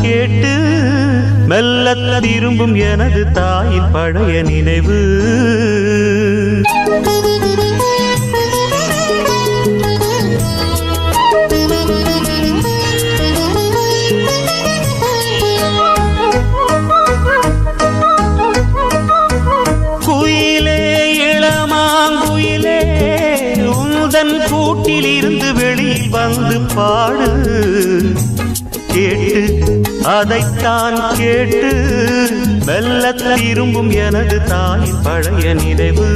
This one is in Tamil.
கேட்டு மெல்ல திரும்பும் எனது தாயின் பழைய நினைவு. குயிலே இளமாங்குயிலே உந்தன் கூட்டில் இருந்து வெளியில் வந்து பாடு. கேட்டு அதைத்தான் கேட்டு மெல்ல திரும்பும் எனது தாயின் பழைய நினைவு.